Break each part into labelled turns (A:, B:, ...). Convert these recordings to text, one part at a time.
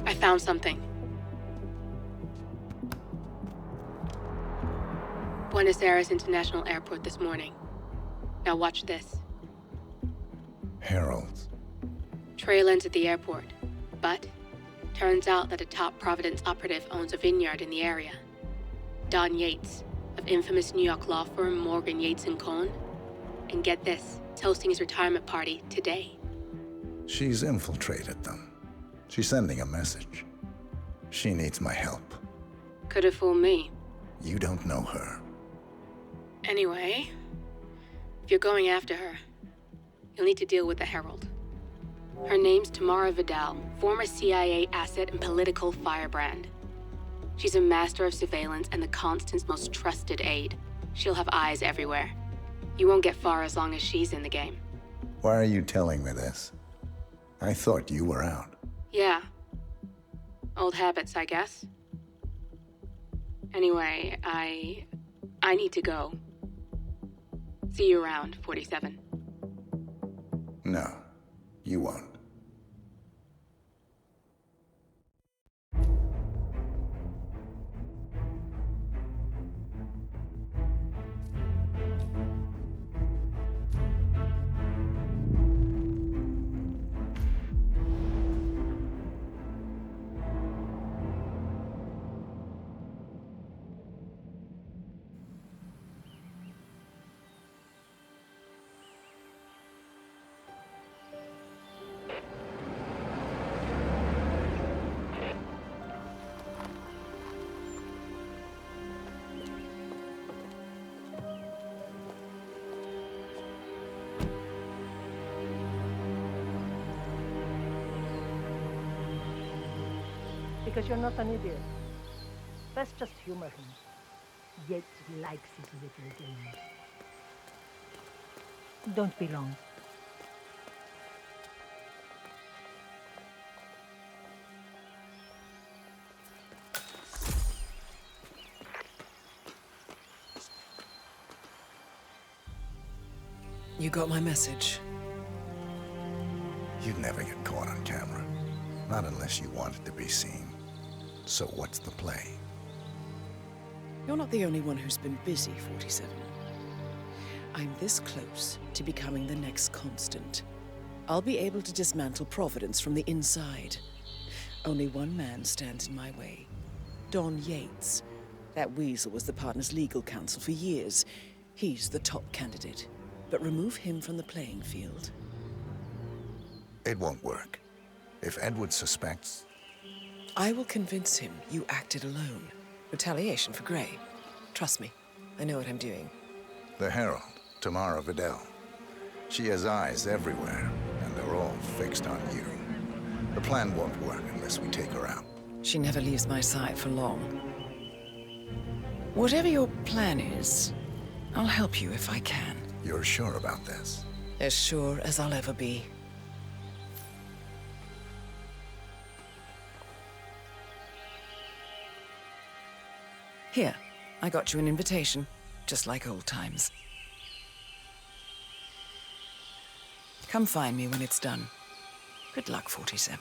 A: I found something. Buenos Aires International Airport this morning. Now watch this.
B: Heralds.
A: Trail ends at the airport, but turns out that a top Providence operative owns a vineyard in the area. Don Yates, of infamous New York law firm Morgan, Yates & Cohn. And get this, it's hosting his retirement party today.
B: She's infiltrated them. She's sending a message. She needs my help.
A: Could have fooled me.
B: You don't know her.
A: Anyway, if you're going after her, you'll need to deal with the Herald. Her name's Tamara Vidal, former CIA asset and political firebrand. She's a master of surveillance and the Constant's most trusted aide. She'll have eyes everywhere. You won't get far as long as she's in the game.
B: Why are you telling me this? I thought you were out.
A: Yeah. Old habits, I guess. Anyway, I need to go. See you around, 47.
B: No, you won't.
C: Because you're not an idiot. Let's just humor him. Yates likes his little games. Don't be long.
D: You got my message.
B: You'd never get caught on camera. Not unless you wanted to be seen. So what's the play?
D: You're not the only one who's been busy, 47. I'm this close to becoming the next Constant. I'll be able to dismantle Providence from the inside. Only one man stands in my way. Don Yates. That weasel was the partner's legal counsel for years. He's the top candidate. But remove him from the playing field.
B: It won't work. If Edward suspects...
D: I will convince him you acted alone. Retaliation for Gray. Trust me, I know what I'm doing.
B: The Herald, Tamara Vidal. She has eyes everywhere, and they're all fixed on you. The plan won't work unless we take her out.
D: She never leaves my side for long. Whatever your plan is, I'll help you if I can.
B: You're sure about this?
D: As sure as I'll ever be. Here, I got you an invitation, just like old times. Come find me when it's done. Good luck, 47.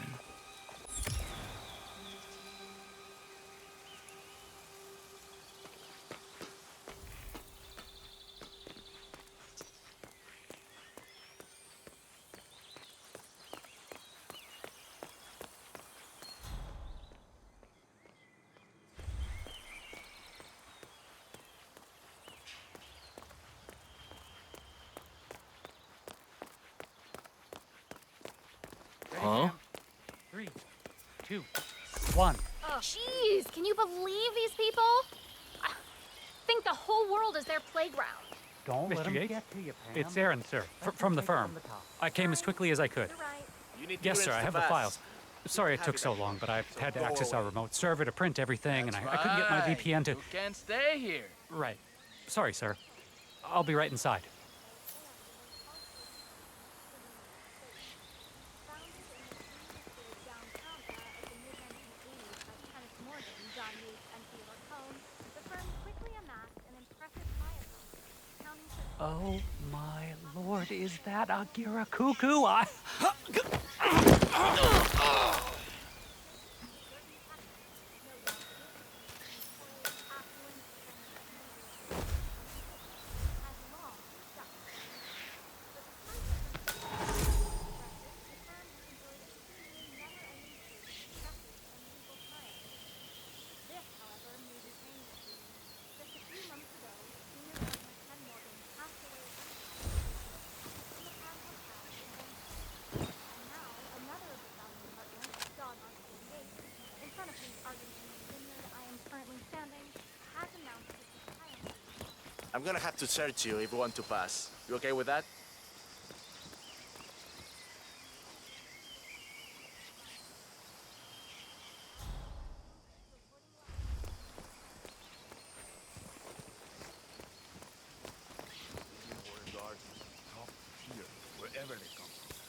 E: Huh?
F: 3, 2, 1.
G: Oh, jeez, can you believe these people? I think the whole world is their playground.
F: Don't let
E: Mr.
F: them
E: Yates?
F: get to you, Pam. It's Aaron, sir, from the firm. I came as quickly as I could.
G: You're right.
E: You need to
F: Yes,
E: do
F: sir, I have the files. Sorry it took so long, but I had to access our remote server to print everything, and I couldn't get my VPN to...
E: You can't stay here.
F: Right. Sorry, sir. I'll be right inside. Oh my lord, is that Agira Cuckoo?
H: I'm gonna have to search you if you want to pass. You okay with that?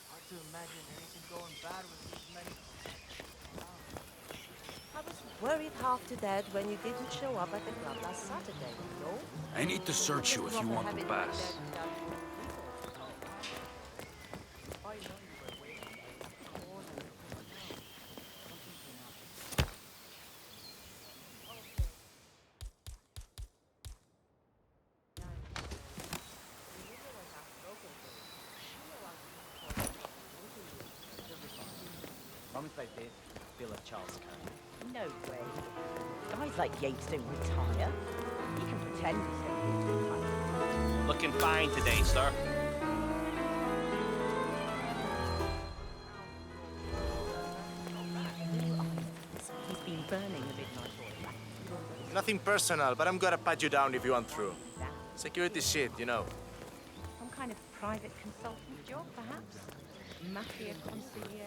E: Hard to imagine anything going bad with these many.
I: I was worried half to death when you didn't show up at the club last Saturday, no?
J: I need to search you if you want to pass.
K: Moments like this feel like Charles Curry.
I: No way. Guys like Yates don't retire. You can pretend he's going to retire.
K: Looking fine today, sir.
I: He's been burning the midnight oil.
H: Nothing personal, but I'm gonna pat you down if you want through. Security shit, you know.
I: Some kind of private consultant job, perhaps? Mafia consigliere?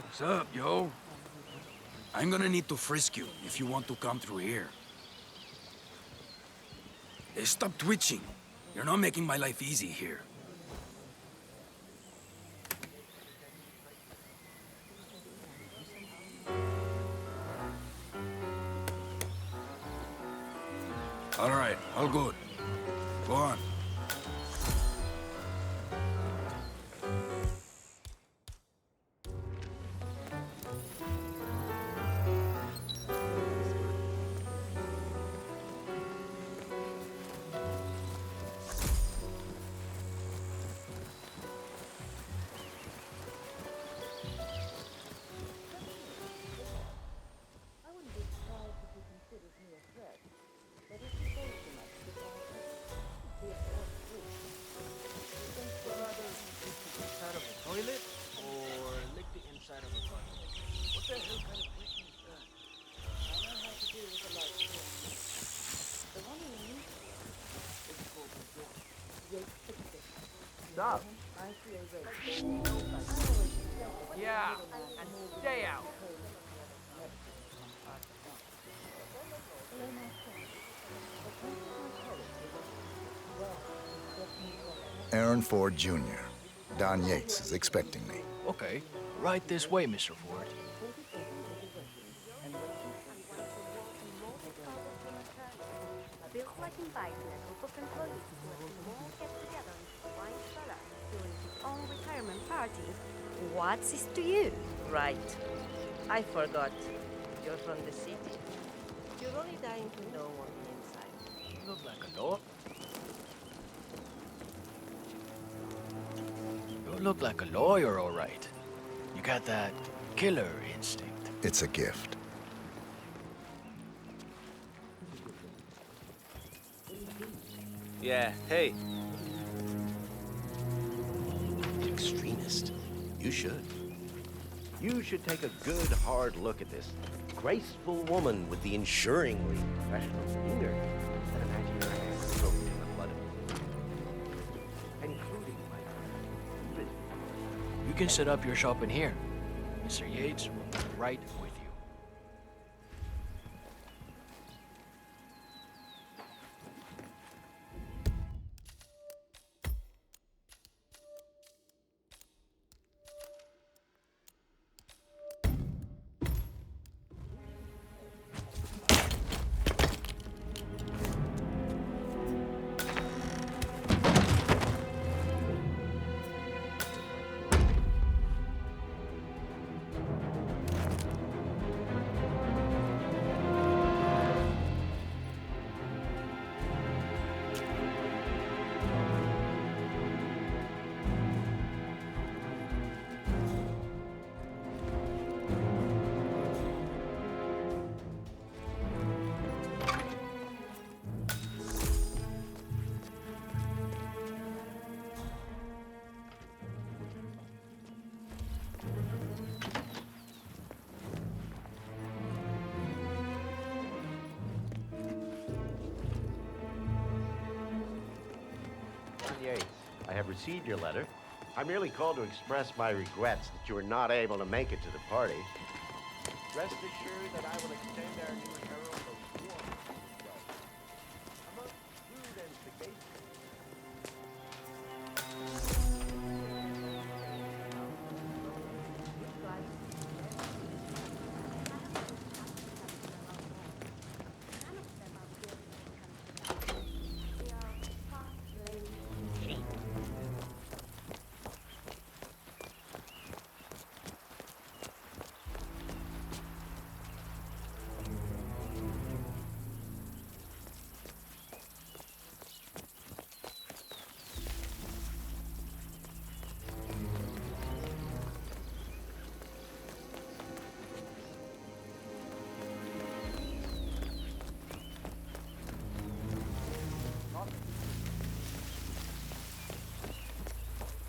J: What's up, yo? I'm gonna need to frisk you if you want to come through here. Hey, stop twitching. You're not making my life easy here. All right, all good. Go on.
E: Inside of a toilet or lick the inside of a bottle? What the hell kind of question is that? I know how to deal with a lot of things. The one you need is called the door. Stop. Yeah, and stay out.
B: Aaron Ford Jr. Don Yates is expecting me.
E: Okay, right this way, Mr. Ford.
L: Feels like inviting a group of employees to a small get-together in Hawaiian Shala during his own retirement party. What's this to you?
I: Right. I forgot. You're from the city. You're only dying to know on the inside.
E: You look like a lawyer. You look like a lawyer, all right. You got that killer instinct.
B: It's a gift.
H: Yeah, hey.
M: Extremist. You should. You should take a good, hard look at this graceful woman with the ensuringly professional demeanor that imagine her hands soaked in the blood of including my wrist.
E: You can set up your shop in here. Mr. Yates will be right with you.
M: Yates. I have received your letter. I merely called to express my regrets that you were not able to make it to the party. Rest assured that I will extend our new herald a warm welcome. Among rude and sagacious.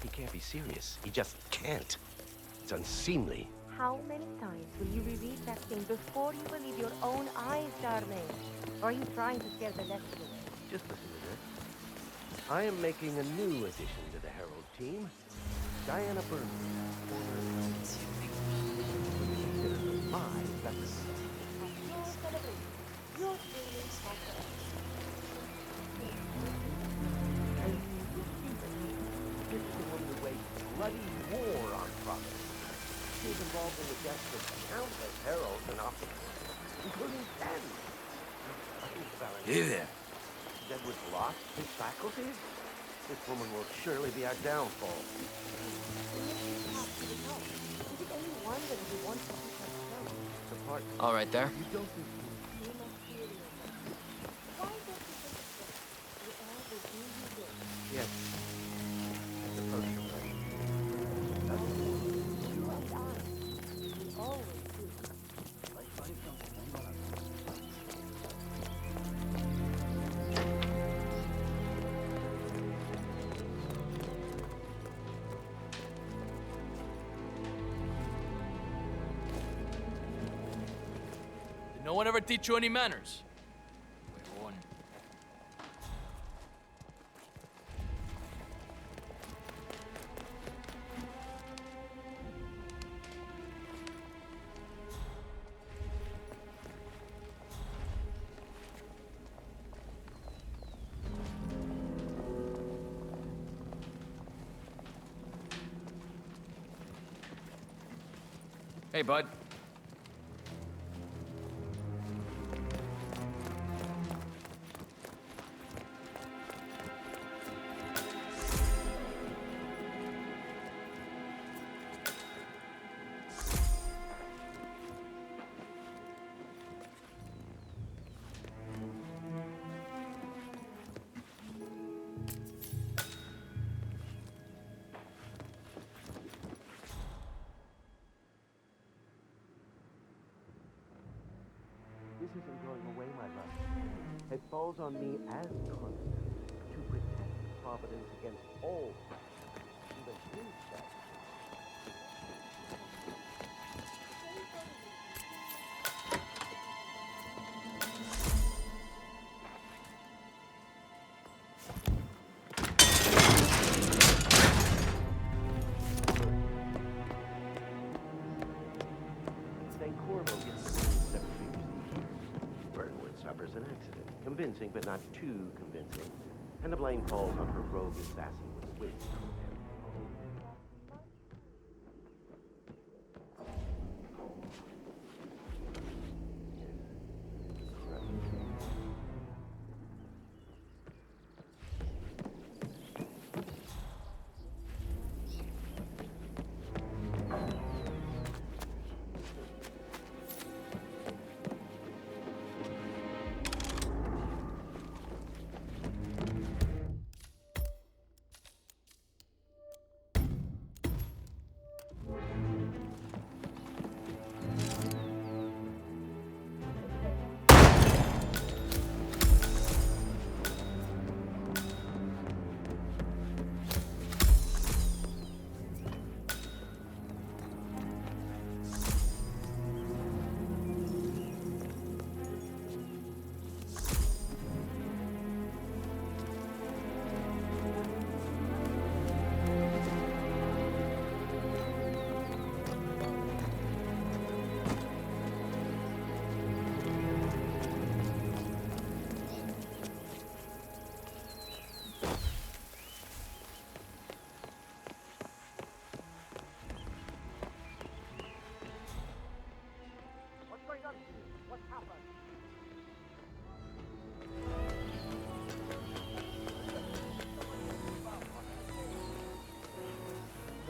M: He can't be serious. He just can't. It's unseemly.
L: How many times will you reread that thing before you believe your own eyes, darling? Or are you trying to scare the lesson away?
M: Just listen to this. I am making a new addition to the Herald team. Diana Burnley, former my representative.
L: Your feelings are correct.
M: And this is the one to wage bloody war on Providence. She is involved in the deaths of countless heralds and officers, including 10.
J: Hey there.
M: Edward lost his faculties? This woman will surely be our downfall.
L: Is it any wonder that you want to be so
M: The part
K: All right there.
M: you don't think
L: Why don't you think we all will do you good?
M: yes. I suppose you're right.
L: You and I, we always do.
N: Did no one ever teach you any manners? Huevón. Hey, bud.
M: This isn't going away, my love. It falls on me as constant to protect Providence against all even his bad. St. Corvo gets the 7 figures a year. Burnwood suffers an accident. Convincing, but not too convincing. And the blame falls on her rogue assassin with wits.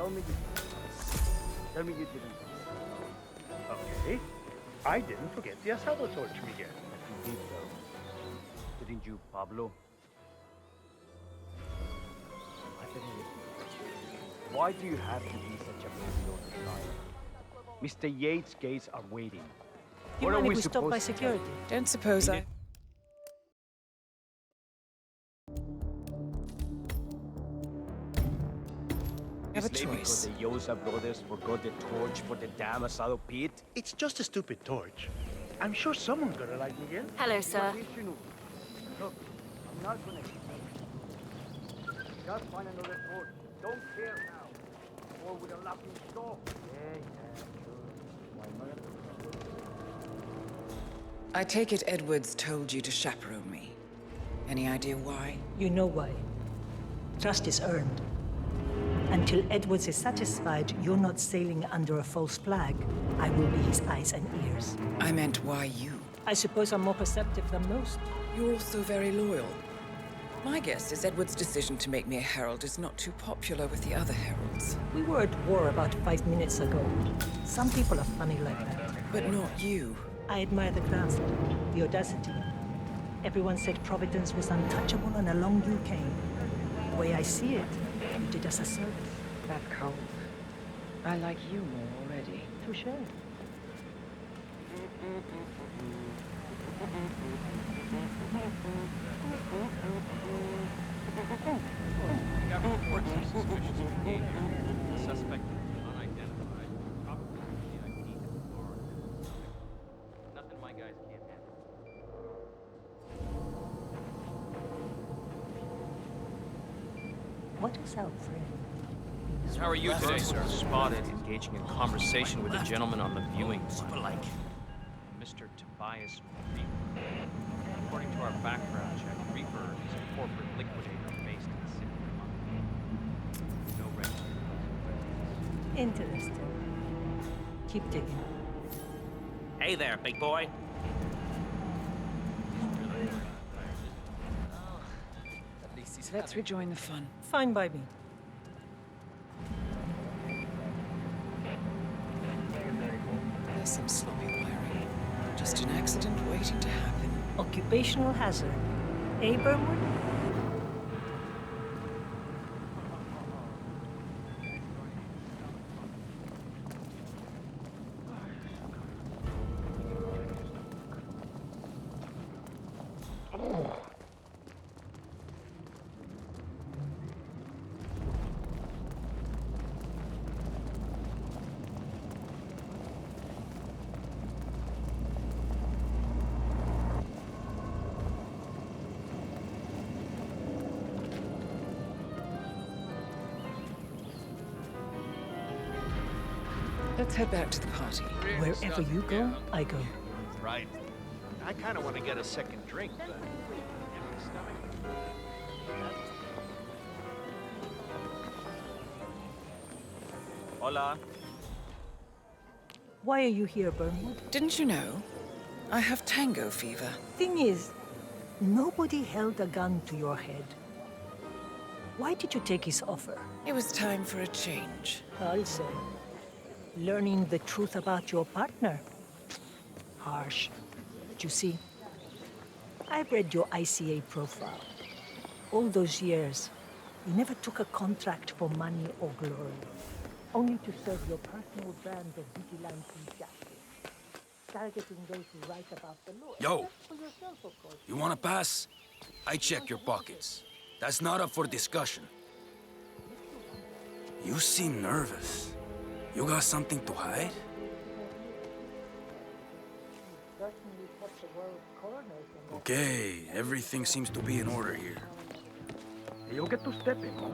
E: Tell me you didn't. Tell me you didn't.
O: Okay. I didn't forget the asado torch, Miguel.
E: But you did, though. Didn't you, Pablo? I said, why do you have to be such a baby all the time? Mr. Yates' gates are waiting.
C: You
E: What are
C: mind
E: we
C: if we stop by
E: supposed to
C: security?
D: Don't suppose I... have a
E: Is maybe because
D: choice.
E: the Yosa brothers forgot the torch for the damn asado pit?
O: It's just a stupid torch. I'm sure someone's gonna like Miguel.
G: Hello, sir.
E: Look, I'm not gonna just find another torch. Don't care now. Or with a locking store. Yeah, sure. Why not?
D: I take it Edwards told you to chaperone me. Any idea why?
C: You know why. Trust is earned. Until Edwards is satisfied you're not sailing under a false flag, I will be his eyes and ears.
D: I meant why you.
C: I suppose I'm more perceptive than most.
D: You're also very loyal. My guess is Edward's decision to make me a herald is not too popular with the other heralds.
C: We were at war about 5 minutes ago. Some people are funny like that.
D: But not you.
C: I admire the craft, the audacity. Everyone said Providence was untouchable and along you came. The way I see it, you did us a service.
D: That cold. I like you more already.
C: Touche.
K: We got reports of suspicious behavior. The suspect is unidentified, probably VIP in Florida. Nothing my guys can't handle.
C: What is our friend?
N: How are you today, sir? Spotted engaging in conversation with a gentleman on the viewing line. Mr. Tobias Reaper. According to our background check, Reaper is a corporate liquidator based in the city of Miami. No registered residence.
C: Interesting. Keep digging.
K: Hey there, big boy.
D: Let's rejoin the fun.
C: Fine by me.
D: There's some sloppy wiring. Just an accident waiting to happen.
C: Occupational hazard. Eh, Burnwood?
D: Let's head back to the party.
C: Wherever you go, I go.
O: Right. I kind of want to get a second drink, but...
K: Hola.
C: Why are you here, Burnwood?
D: Didn't you know? I have tango fever.
C: Thing is, nobody held a gun to your head. Why did you take his offer?
D: It was time for a change.
C: I'll say. Learning the truth about your partner. Harsh. But you see, I've read your ICA profile. All those years, you never took a contract for money or glory. Only to serve your personal brand of vigilante justice. Targeting those who write about the law.
J: Yo.
C: Except for yourself, of course.
J: You wanna pass? I check your pockets. That's not up for discussion. You seem nervous. You got something to hide?
C: Certainly kept the world's coroners in their
J: Okay, everything seems to be in order here.
E: You'll get to stepping, huh?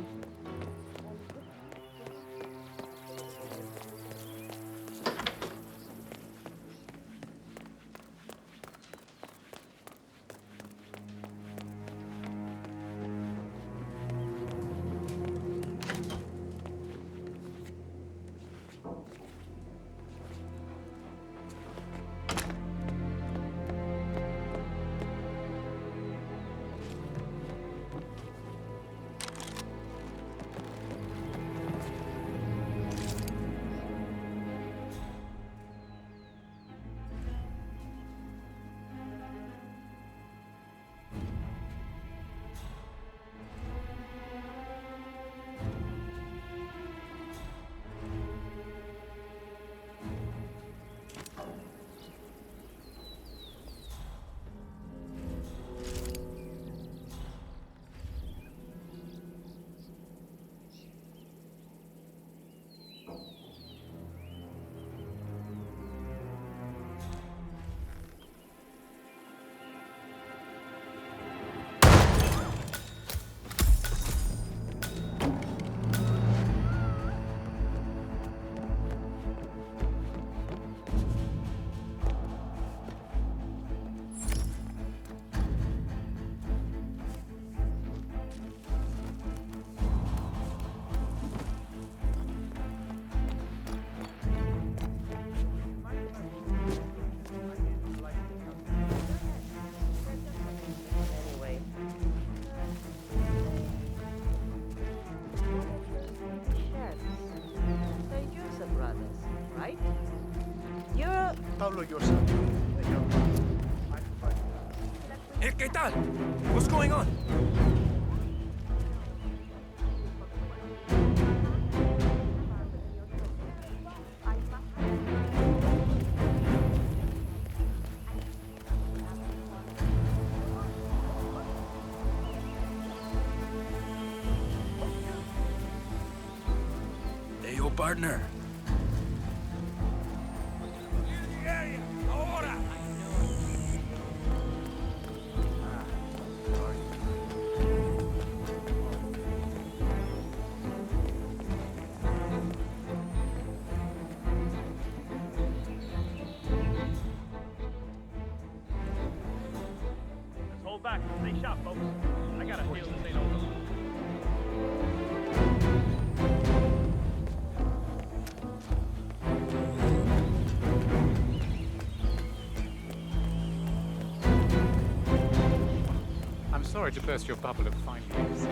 E: Pablo yourself.
J: ¿Qué tal? What's going on? Hey, yo, partner.
E: Let's hold back. Stay sharp, folks. I got a feel this ain't over.
F: I'm sorry to burst your bubble of fine music.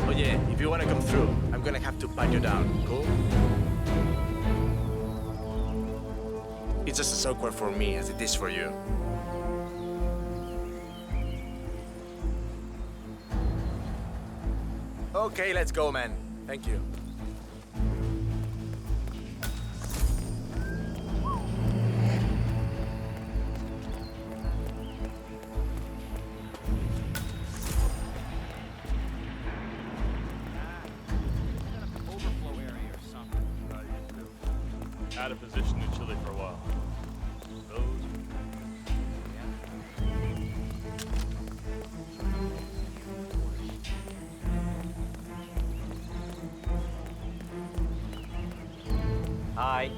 H: Oh yeah, if you want to come through, I'm gonna have to pat you down. Cool? It's just as awkward for me as it is for you. Okay, let's go, man. Thank you.
K: Overflow area or something.
E: Out of position in Chile for a while. Those.
N: Hi.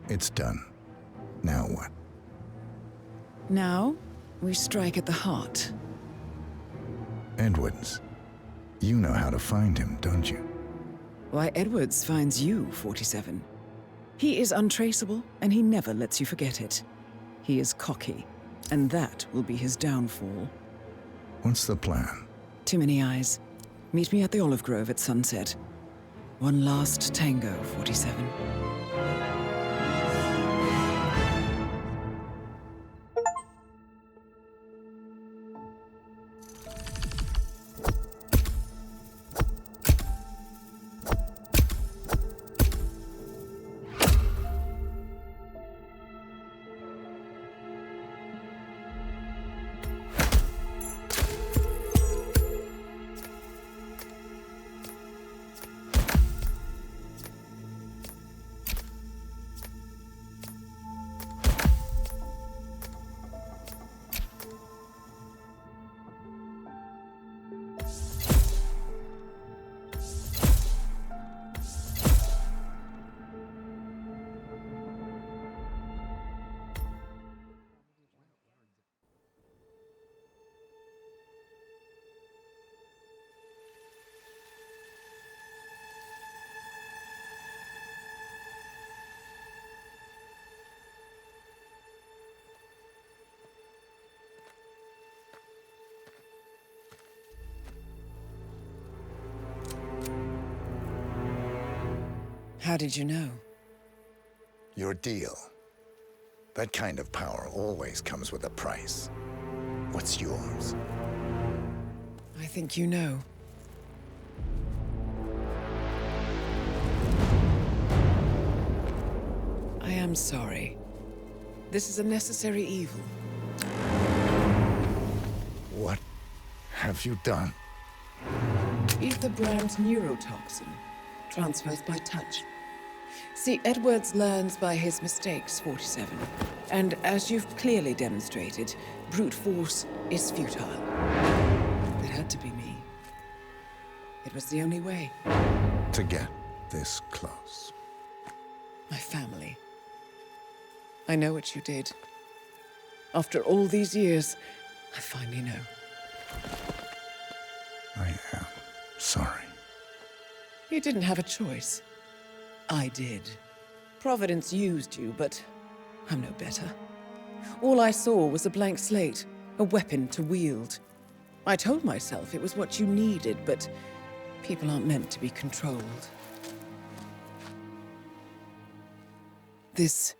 B: It's done. Now what?
D: Now, we strike at the heart.
B: Edwards. You know how to find him, don't you?
D: Why, Edwards finds you, 47. He is untraceable, and he never lets you forget it. He is cocky, and that will be his downfall.
B: What's the plan?
D: Too many eyes. Meet me at the Olive Grove at sunset. One last tango, 47. How did you know?
B: Your deal. That kind of power always comes with a price. What's yours?
D: I think you know. I am sorry. This is a necessary evil.
B: What have you done?
D: Ether brand neurotoxin transfers by touch. See, Edwards learns by his mistakes, 47. And as you've clearly demonstrated, brute force is futile. It had to be me. It was the only way.
B: To get this close.
D: My family. I know what you did. After all these years, I finally know.
B: I am sorry.
D: You didn't have a choice. I did. Providence used you, but I'm no better. All I saw was a blank slate, a weapon to wield. I told myself it was what you needed, but people aren't meant to be controlled. This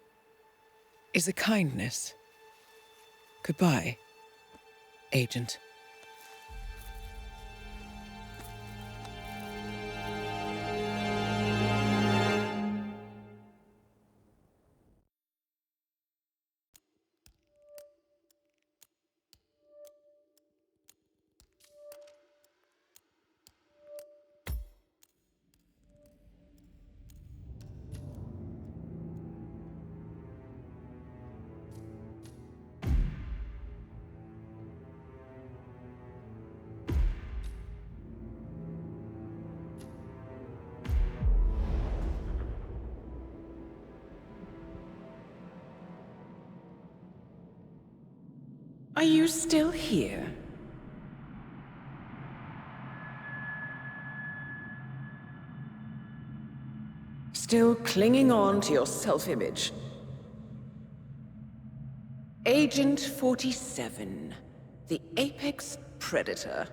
D: is a kindness. Goodbye, Agent. Are you still here? Still clinging on to your self-image? Agent 47, the apex predator.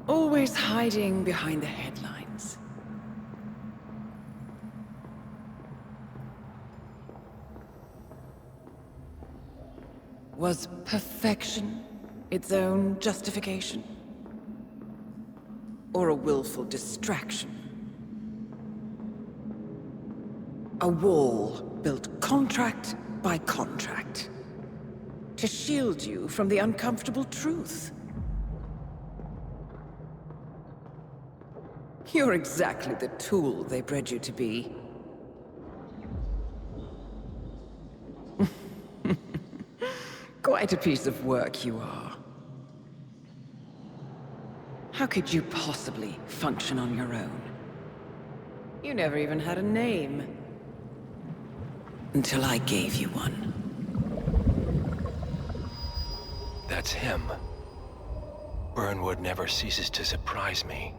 D: Always hiding behind the headlines. Was perfection its own justification? Or a willful distraction? A wall built contract by contract to shield you from the uncomfortable truth. You're exactly the tool they bred you to be. Quite a piece of work you are. How could you possibly function on your own? You never even had a name. Until I gave you one.
P: That's him. Burnwood never ceases to surprise me.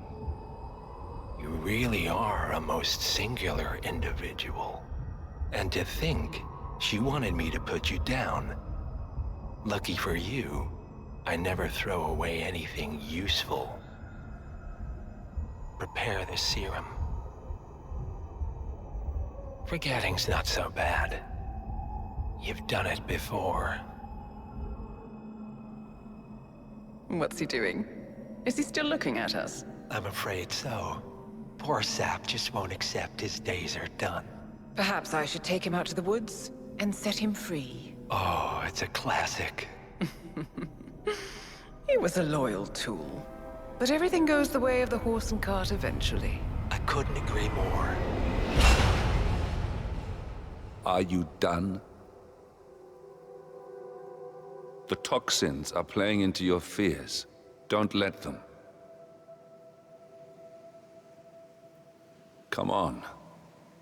P: You really are a most singular individual. And to think she wanted me to put you down. Lucky for you, I never throw away anything useful. Prepare the serum. Forgetting's not so bad. You've done it before.
D: What's he doing? Is he still looking at us?
P: I'm afraid so. Poor sap just won't accept his days are done.
D: Perhaps I should take him out to the woods and set him free.
P: Oh, it's a classic.
D: He was a loyal tool. But everything goes the way of the horse and cart eventually.
P: I couldn't agree more.
Q: Are you done? The toxins are playing into your fears. Don't let them. Come on.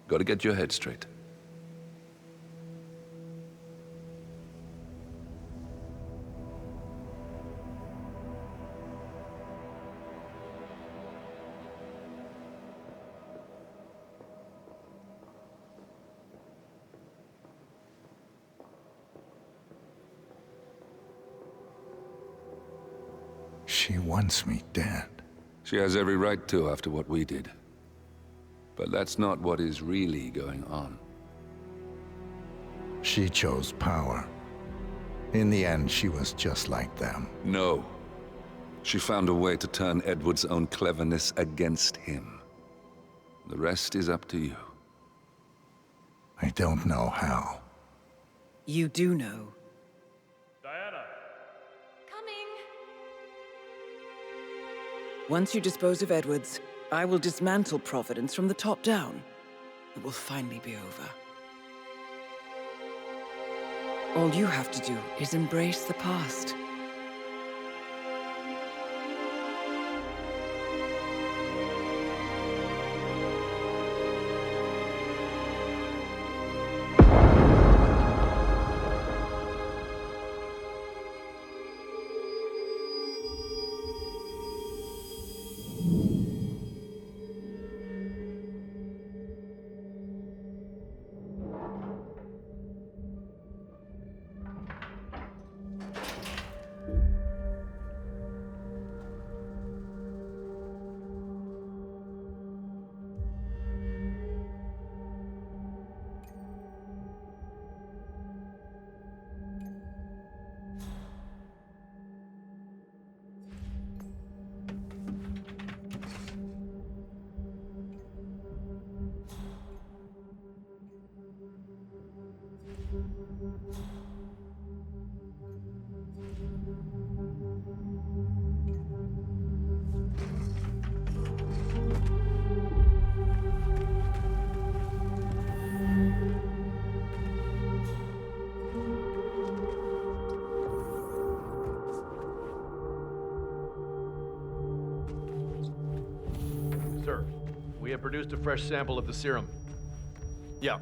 Q: Gotta get your head straight.
B: She wants me dead.
Q: She has every right to after what we did. But that's not what is really going on.
B: She chose power. In the end, she was just like them.
Q: No. She found a way to turn Edward's own cleverness against him. The rest is up to you.
B: I don't know how.
D: You do know. Once you dispose of Edwards, I will dismantle Providence from the top down. It will finally be over. All you have to do is embrace the past.
R: Sir, we have produced a fresh sample of the serum. Yeah.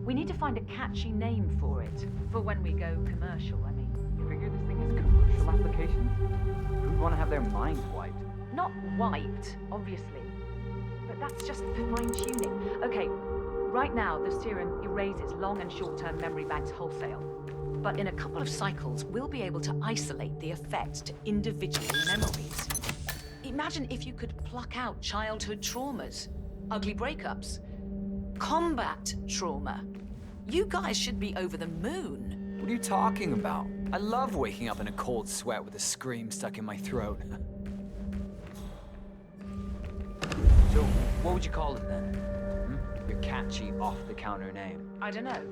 S: We need to find a catchy name for it, for when we go commercial, I mean.
K: You figure this thing has commercial applications? Who'd want to have their minds wiped?
S: Not wiped, obviously. But that's just fine-tuning. Okay, right now the serum erases long and short-term memory banks wholesale. But in a couple of cycles, we'll be able to isolate the effects to individual memories. Imagine if you could pluck out childhood traumas, ugly breakups, combat trauma. You guys should be over the moon.
T: What are you talking about? I love waking up in a cold sweat with a scream stuck in my throat. So, what would you call it then? Your catchy, off-the-counter name.
S: I don't know.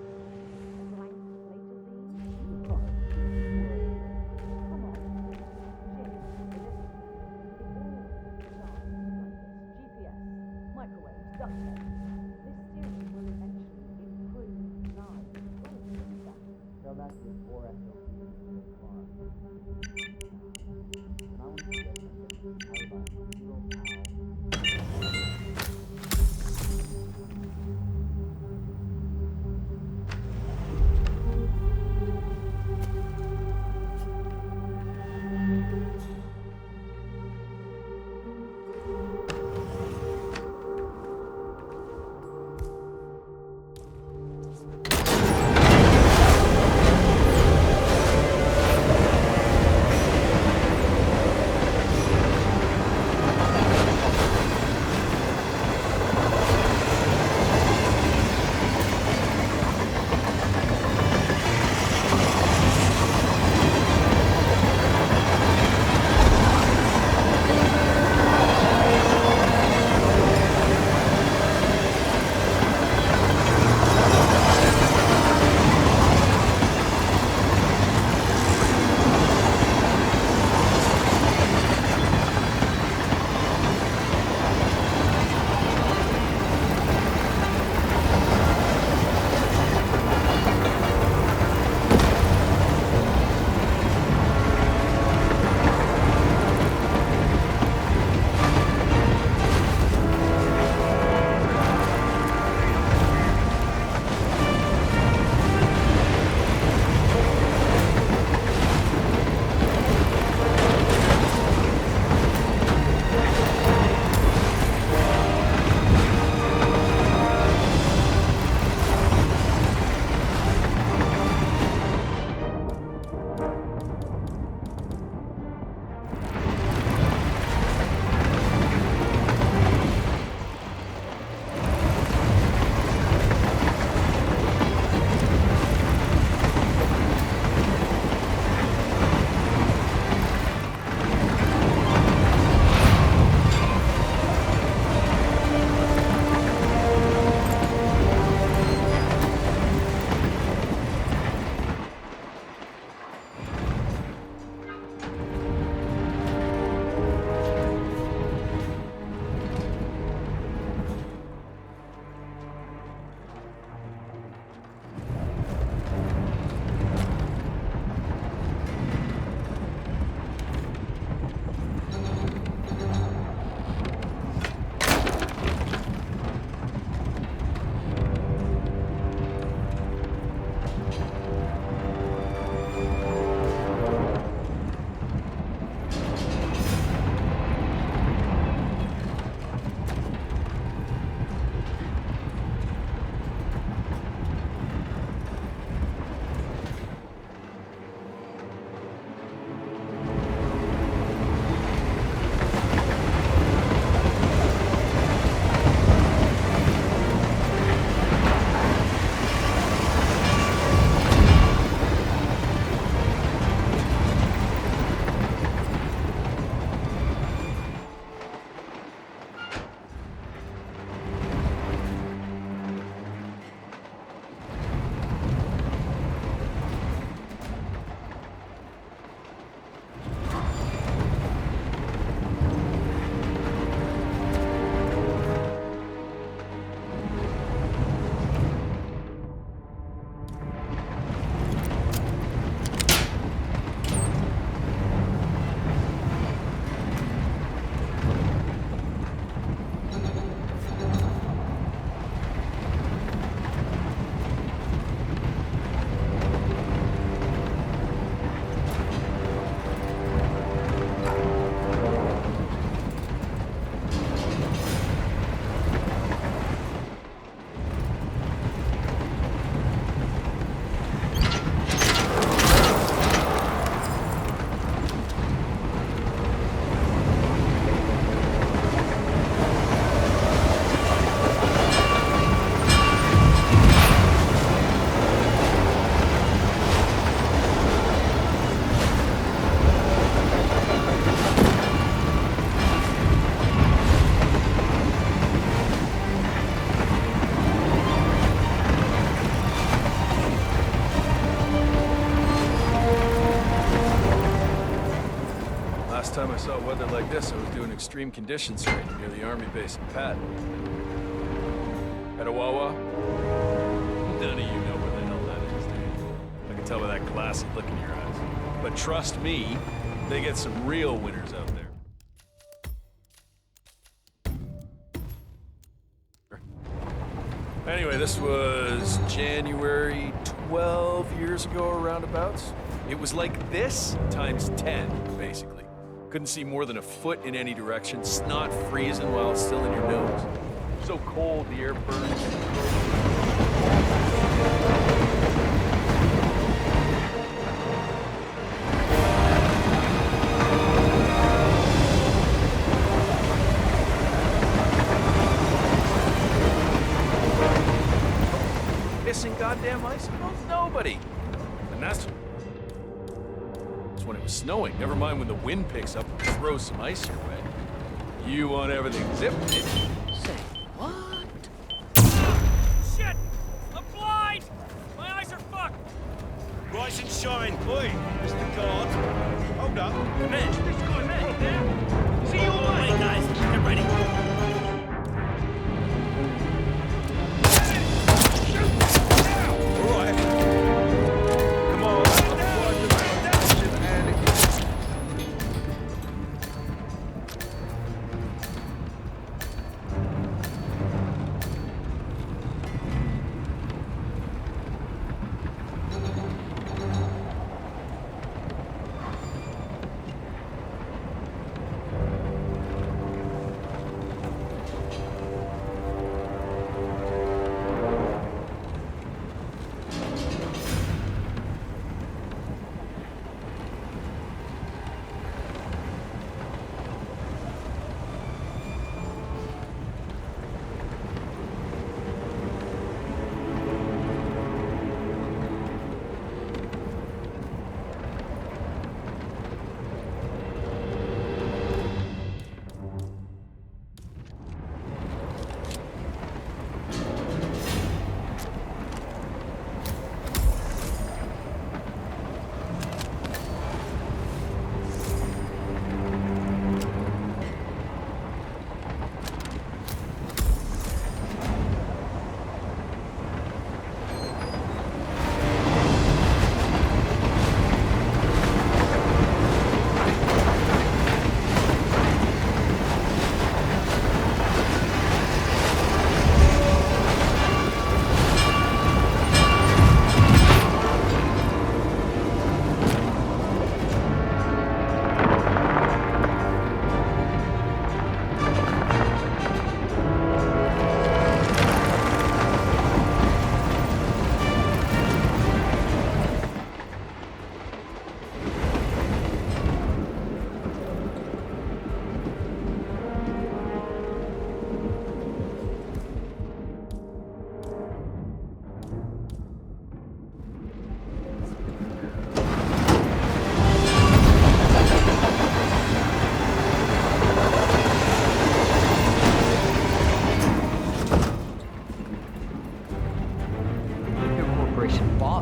R: Last time I saw weather like this, I was doing extreme conditions training near the army base in Patton. Petawawa? None of you know where the hell that is, do you? I can tell by that glassy look in your eyes. But trust me, they get some real winners out there. Anyway, this was January 12 years ago or roundabouts. It was like this times 10, basically. Couldn't see more than a foot in any direction, snot freezing while it's still in your nose. So cold, the air burns. Missing goddamn icicles? Nobody. And that's when it was snowing. Never mind when the wind picks up and throws some ice your way. You want everything zipped, bitch.
I: Say what?
K: Shit! I'm blind! My eyes are fucked!
U: Rise and shine. Oi, Mr. Guard. Hold up.
K: Man, this going mad, man. See you all right, guys. Get ready.
U: All right. Come on.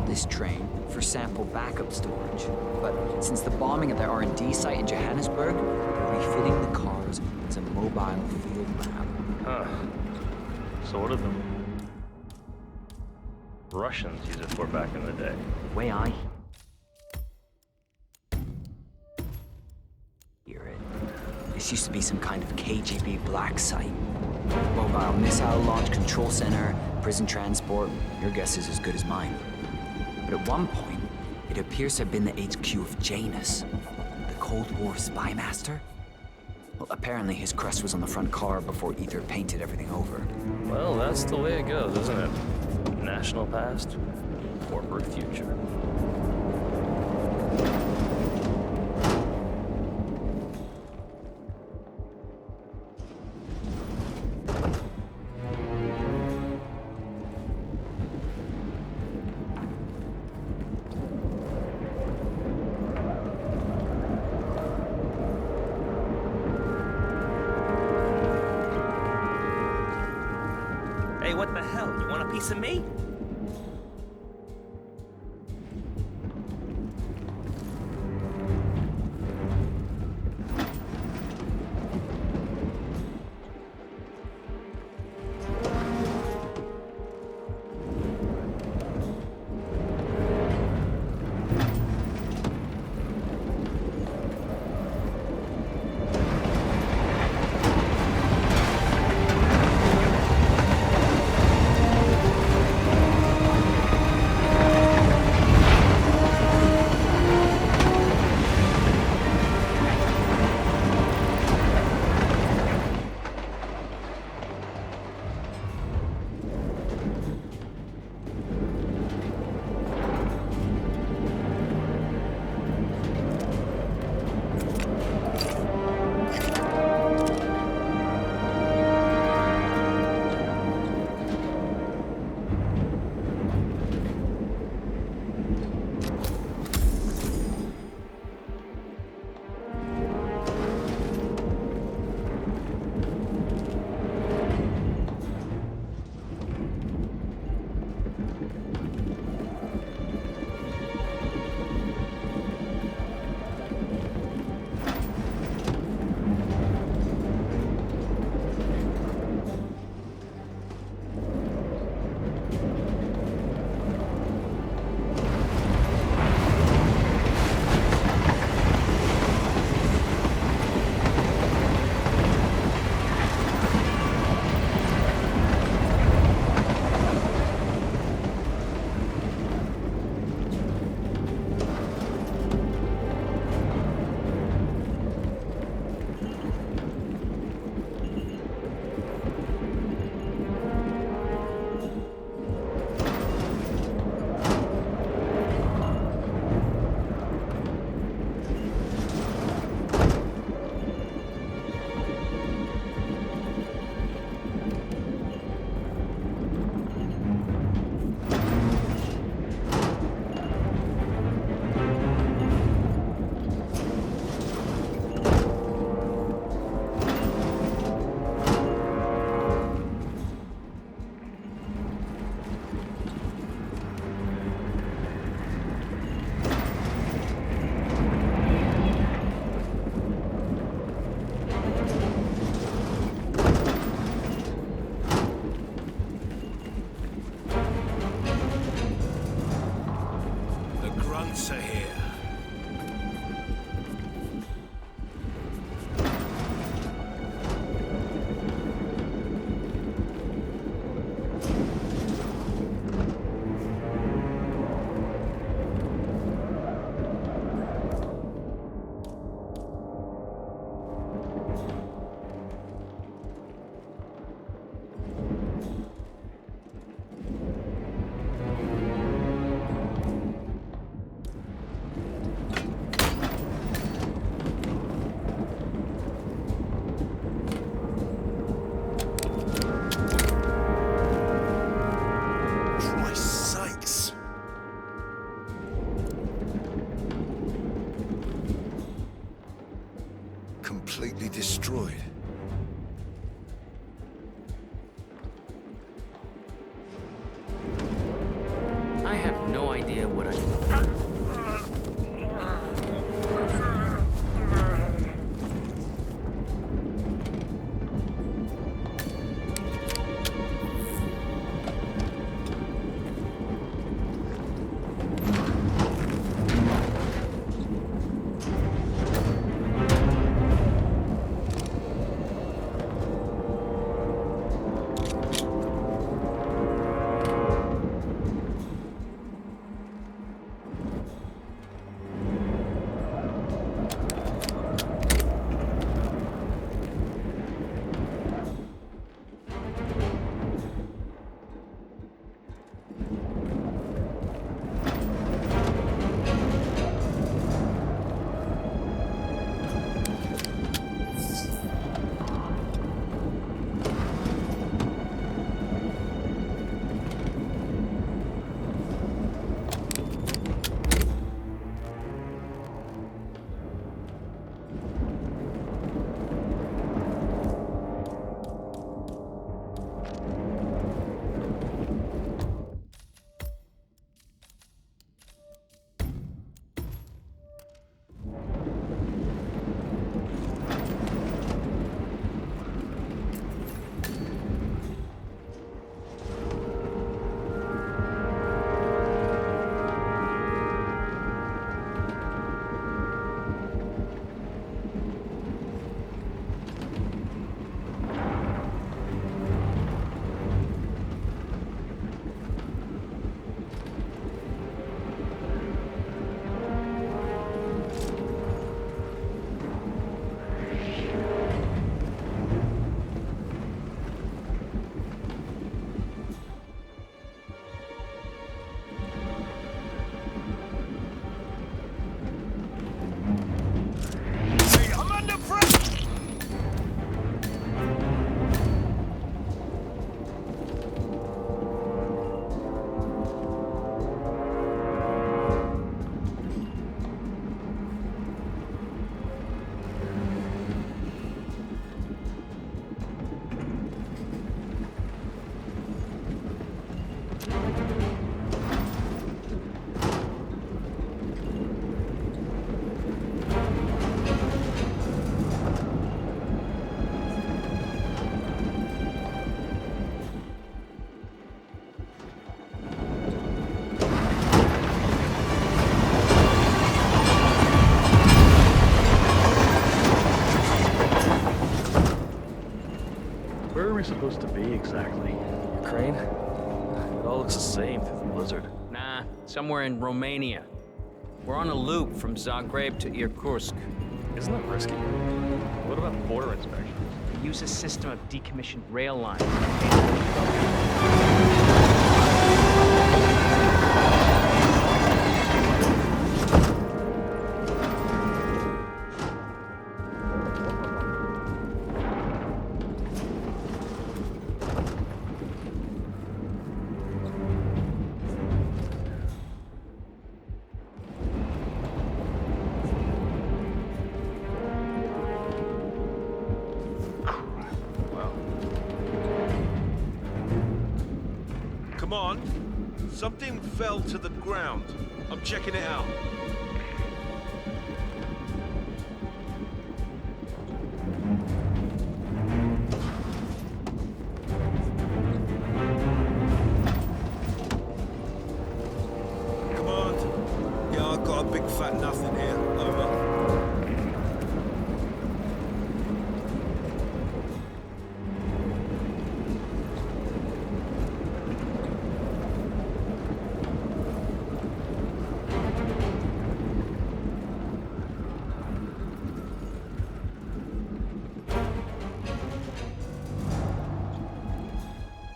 T: This train for sample backup storage. But since the bombing at their R&D site in Johannesburg, they're refitting the cars as a mobile field lab.
V: Huh. So what did the Russians use it for back in the day?
T: Way I hear it. This used to be some kind of KGB black site. Mobile missile launch control center, prison transport. Your guess is as good as mine. But at one point, it appears to have been the HQ of Janus, the Cold War spy master. Well, apparently his crest was on the front car before Ether painted everything over.
V: Well, that's the way it goes, isn't it? National past, corporate future.
U: Hey, what the hell? You want a piece of me? grunts are here.
B: Completely destroyed.
N: I have no idea what I...
V: Where are we supposed to be exactly? Ukraine? It all looks the same through the blizzard.
N: Nah, somewhere in Romania. We're on a loop from Zagreb to Irkutsk.
V: Isn't that risky? What about border inspections?
N: We use a system of decommissioned rail lines.
U: Come on. Something fell to the ground. I'm checking it out. Come on. fat nothing here. Over.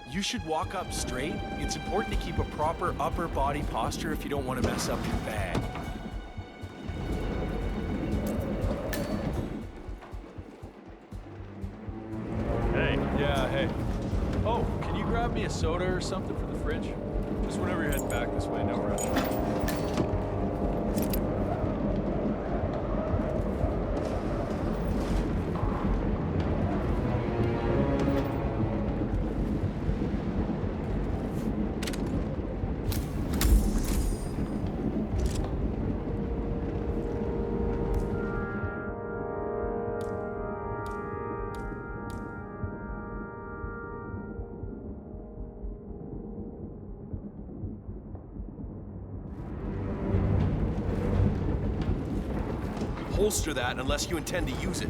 R: You should walk up straight. It's important to keep a proper upper body posture if you don't want to mess up your bag.
V: Hey.
R: Yeah, hey. Oh, can you grab me a soda or something for the fridge? Just whenever you're heading back this way, no rush. Holster that unless you intend to use it.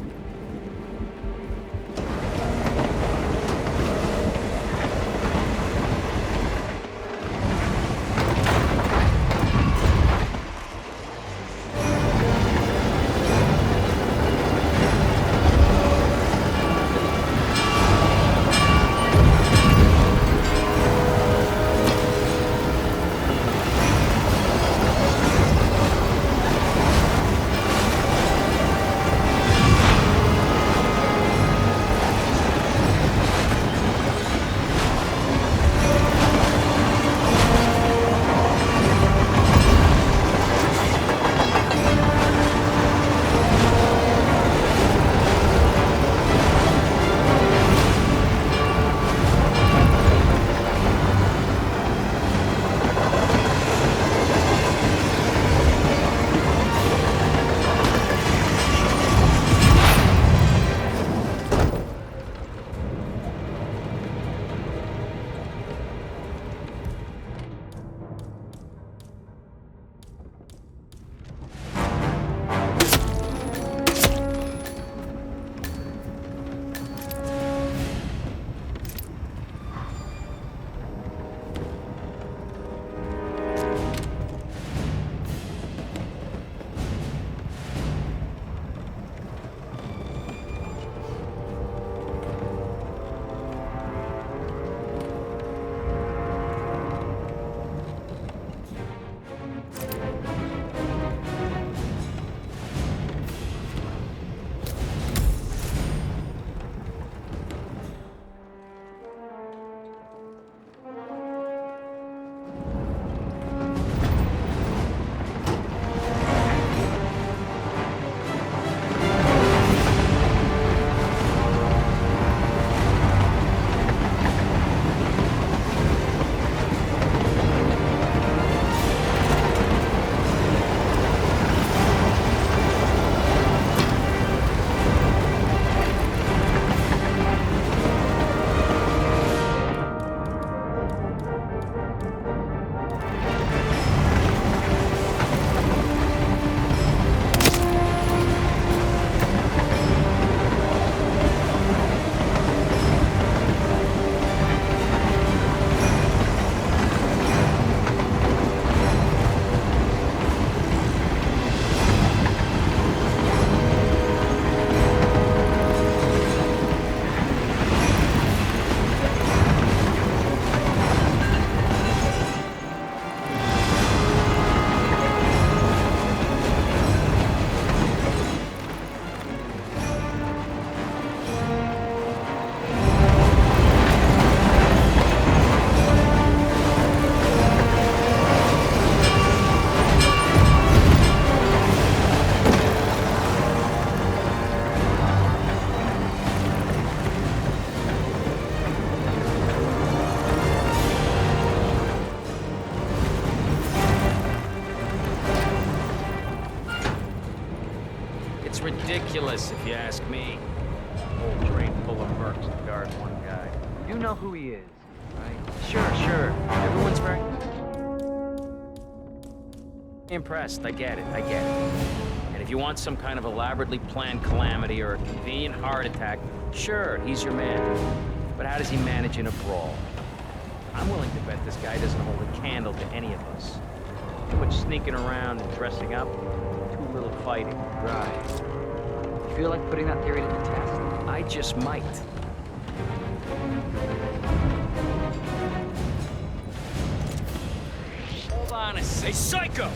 N: It's ridiculous, if you ask me.
K: Whole crate full of mercs to guard one guy. You know who he is, right?
N: Sure. Everyone's very... Impressed, I get it. And if you want some kind of elaborately planned calamity or a convenient heart attack, sure, he's your man. But how does he manage in a brawl? I'm willing to bet this guy doesn't hold a candle to any of us. Too much sneaking around and dressing up, too little fighting.
T: Right. You feel like putting that theory to the test?
N: I just might. Hold on a second. Hey, psycho!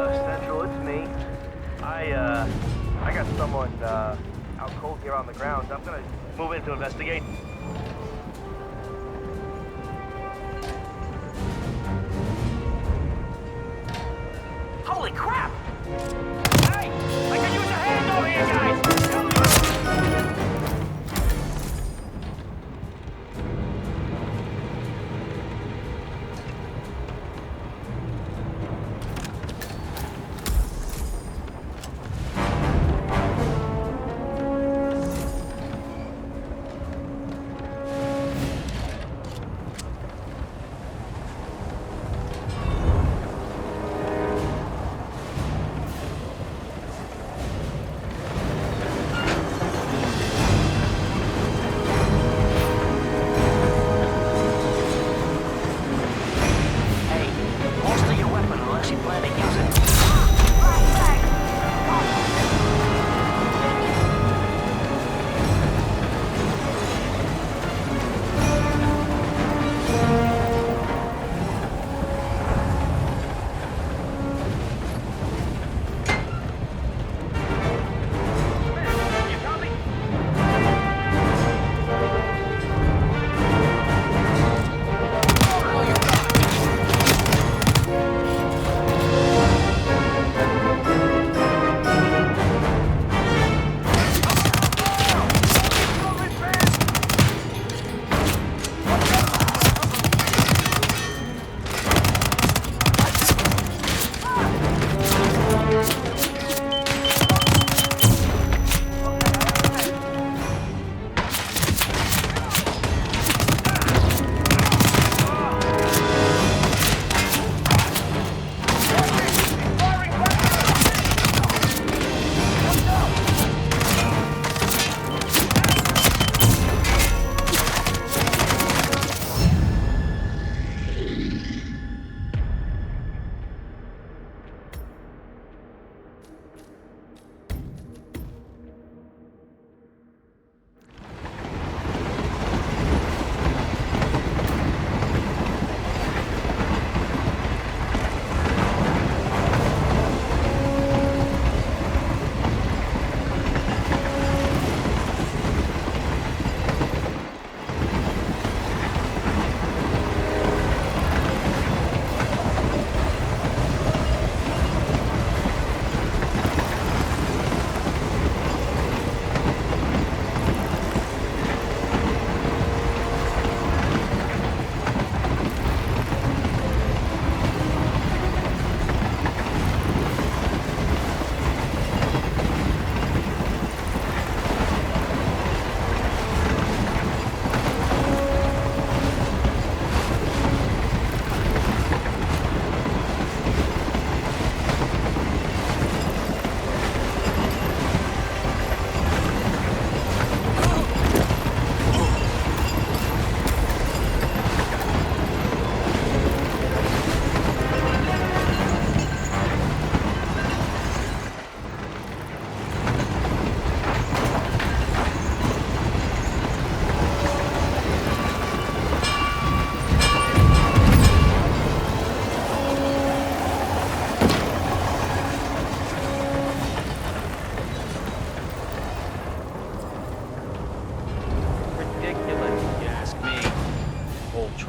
E: Central, it's me. I got someone out cold here on the ground. I'm gonna move in to investigate. Holy crap! Hey! I can use a hand over here, guys!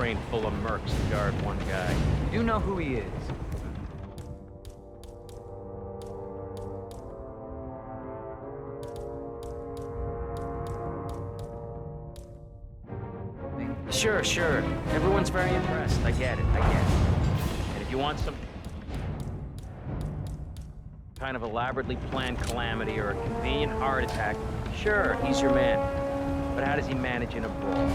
N: train full of mercs to guard one guy.
T: You know who he is.
N: Sure. Everyone's very impressed. I get it. And if you want some kind of elaborately planned calamity or a convenient heart attack, sure, he's your man. But how does he manage in a brawl?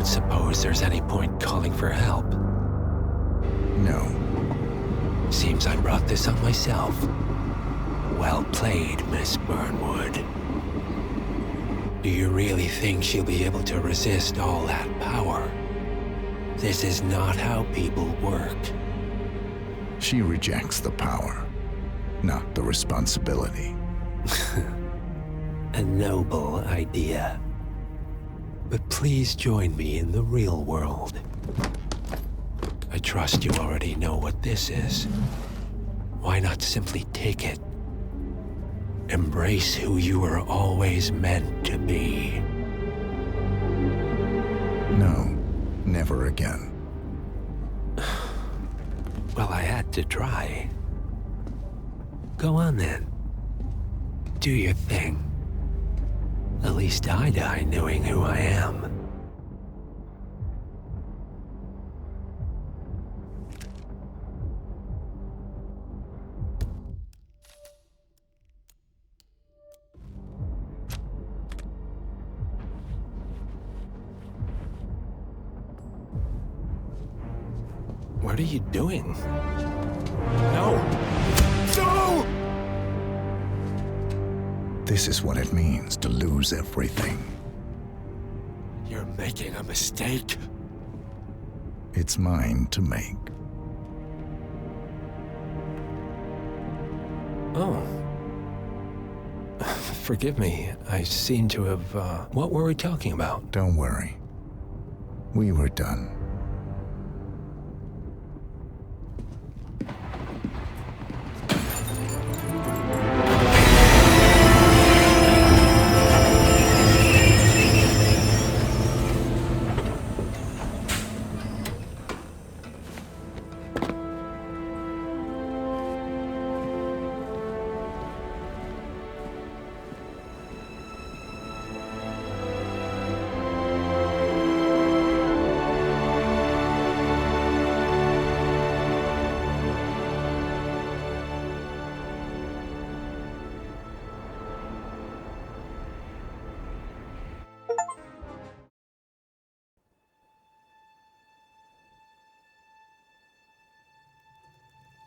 P: don't suppose there's any point calling for help.
B: No.
P: Seems I brought this up myself. Well played, Miss Burnwood. Do you really think she'll be able to resist all that power? This is not how people work.
B: She rejects the power, not the responsibility.
P: A noble idea. But please join me in the real world. I trust you already know what this is. Why not simply take it? Embrace who you were always meant to be.
B: No, never again.
P: Well, I had to try. Go on then. Do your thing. At least I die knowing who I am. What are you doing? No! No!
B: This is what it means to lose everything.
P: You're making a mistake.
B: It's mine to make.
P: Oh. Forgive me. I seem to have, What were we talking about?
B: Don't worry. We were done.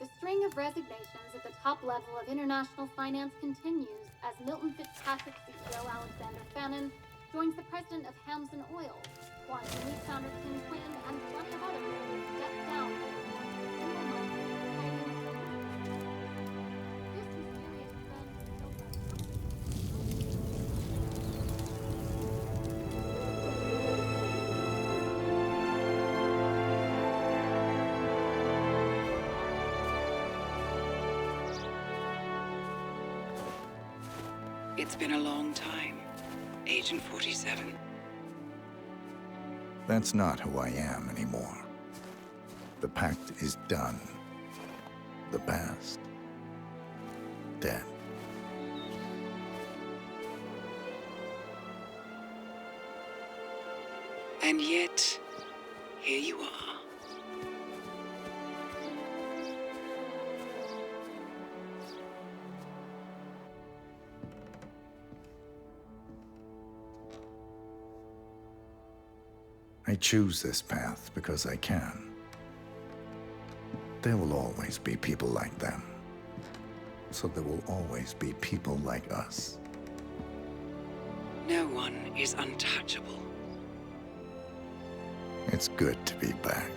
G: The string of resignations at the top level of international finance continues as Milton Fitzpatrick CEO Alexander Fannin joins the president of Hamson Oil, Quantum Leap founder Tim Quinn, and plenty of others step down from the board of single month This mysterious trend is
A: It's been a long time, Agent 47.
B: That's not who I am anymore. The pact is done. The past, dead.
A: And yet, here you are.
B: I choose this path because I can. There will always be people like them. So there will always be people like us.
A: No one is untouchable.
B: It's good to be back.